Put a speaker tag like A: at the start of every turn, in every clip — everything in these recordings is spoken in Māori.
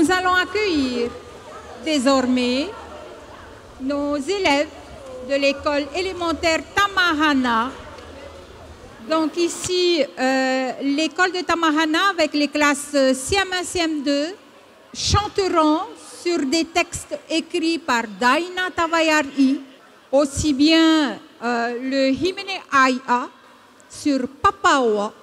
A: Nous allons accueillir désormais nos élèves de l'école élémentaire Tamahana. Donc ici, l'école de Tamahana avec les classes CM1, CM2 chanteront sur des textes écrits par Daina Tavayari, aussi bien le Himene Aya sur Papawa,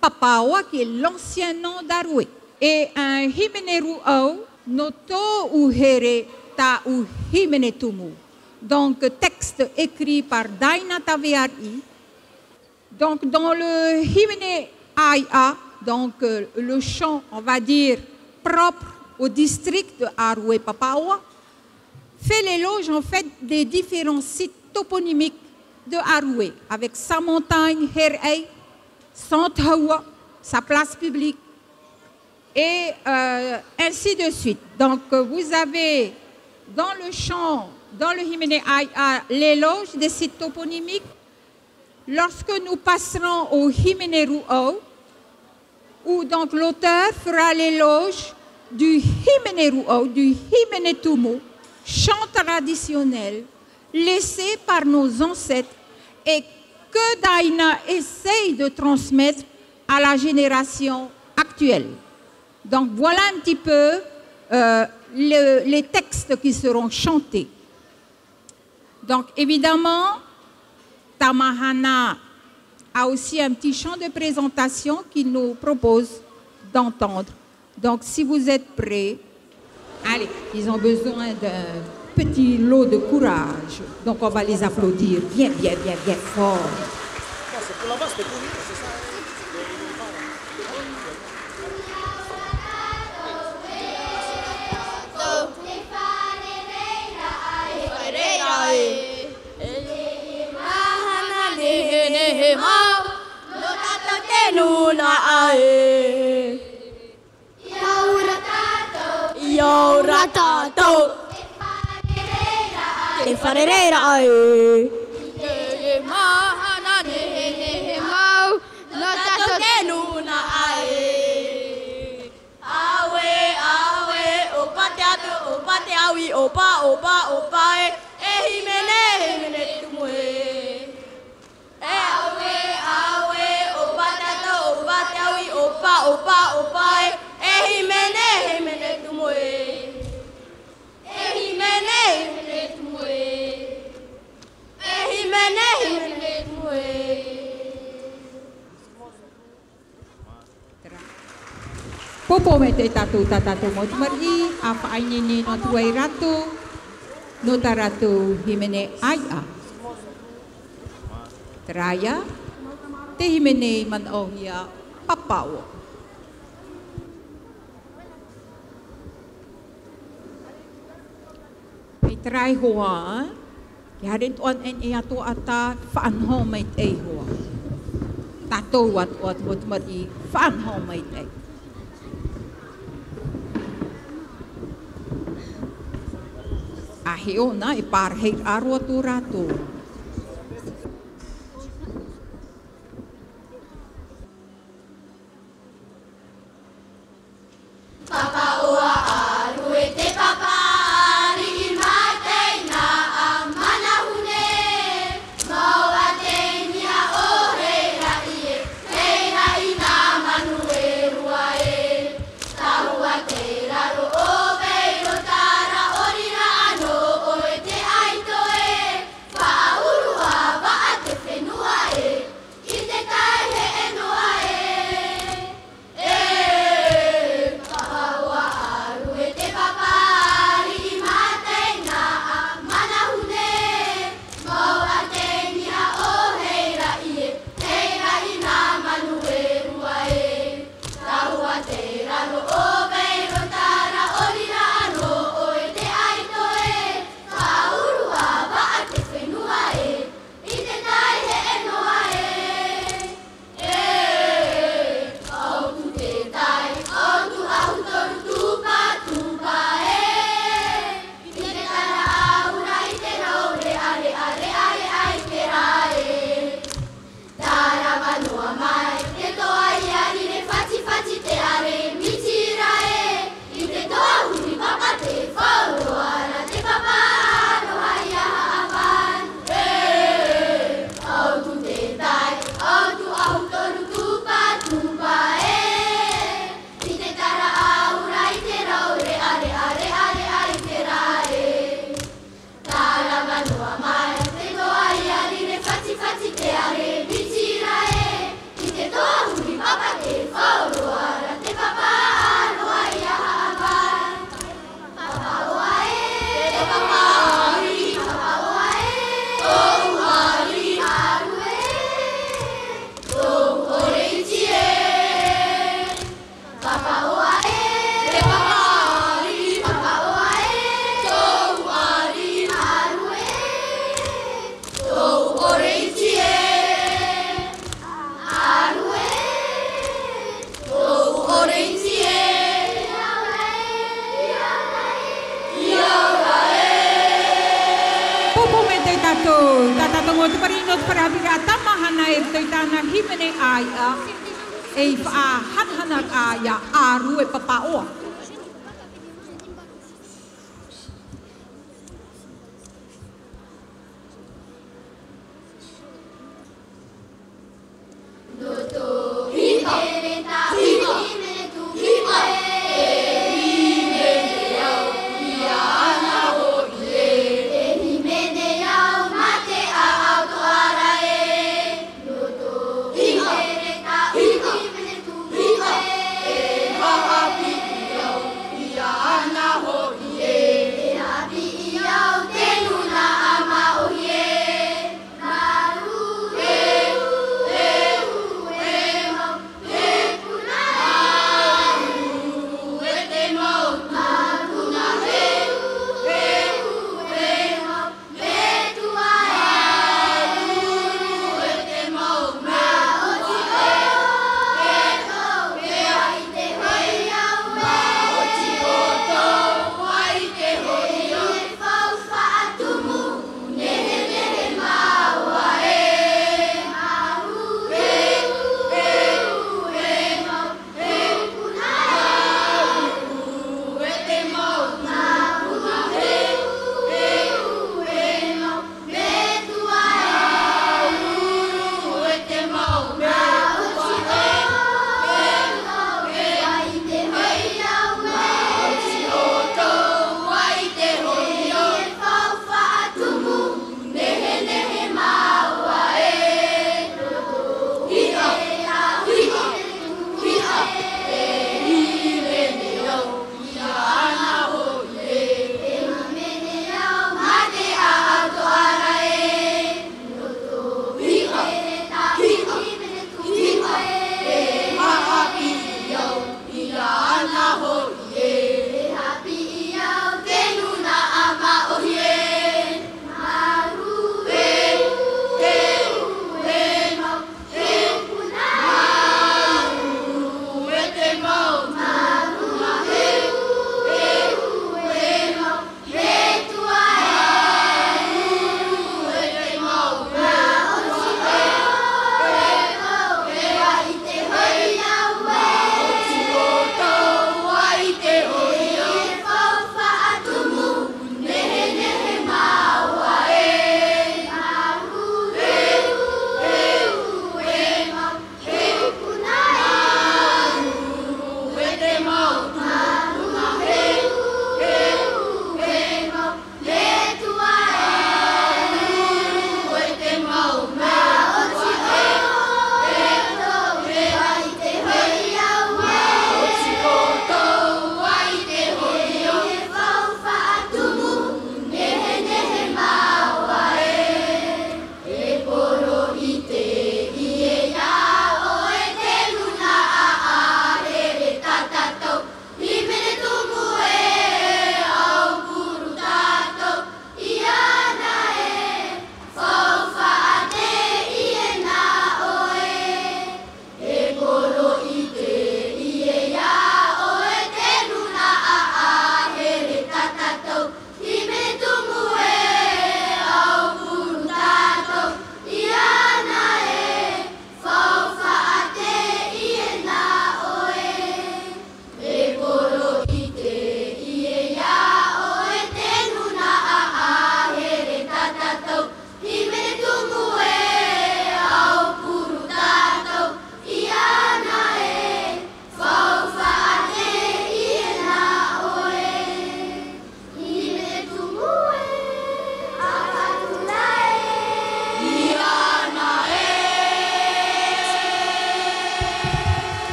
A: Papawa qui est l'ancien nom d'Aroué, et un Himene Ruau, Noto Uhere Ta U Himene Tumu. Donc texte écrit par Daina Tavayari. Donc dans le Himene Aya, donc le chant, on va dire, propre au district de Aroué Papawa, fait l'éloge en fait des différents sites toponymiques de Aroué, avec sa montagne, Herei, son Tawa, sa place publique, et ainsi de suite. Donc vous avez dans le chant, dans le Himene Aya, l'éloge des sites toponymiques. Lorsque nous passerons au Himene Ruau, où donc l'auteur fera l'éloge du Himene Ruau, du Himene Tumu, chant traditionnel laissé par nos ancêtres et que Daina essaye de transmettre à la génération actuelle. Donc voilà un petit peu les textes qui seront chantés. Donc évidemment, Tamahana a aussi un petit chant de présentation qu'il nous propose d'entendre. Donc si vous êtes prêts, allez, ils ont besoin d'un petit lot de courage. Donc on va les applaudir bien, bien, bien, bien fort.
B: C'est pour là-bas, c'était pour lui, c'est ça.
C: Yaura tato e farerera ai mahana ne mau no tato de luna ai awe opate awi opa e himene tumue awe opate awi opa e himene tumue
A: Popo mete tatu mot mari apa ainini no tuai ratu no taratu Himene Aya Traya te Himene man ohia Papawa. May try hoa yarin tuan en iato ata faan ho may tay hoa tato wat mot mari faan ho may tay. Ahio na iparheit arwa tu ratu.
C: Bye.
A: himene aia e wha hanhanak aia aru e papaoa.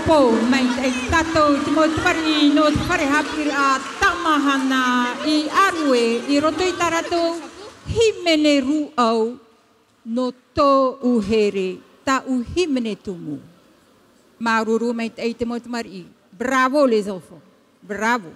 A: po mai ai tato te mo tari no tare hapir a tamahana I arue I roto I tarato himene ru au no to uhere ta u himene tumu maruru mai ai te mo tari bravo les enfants bravo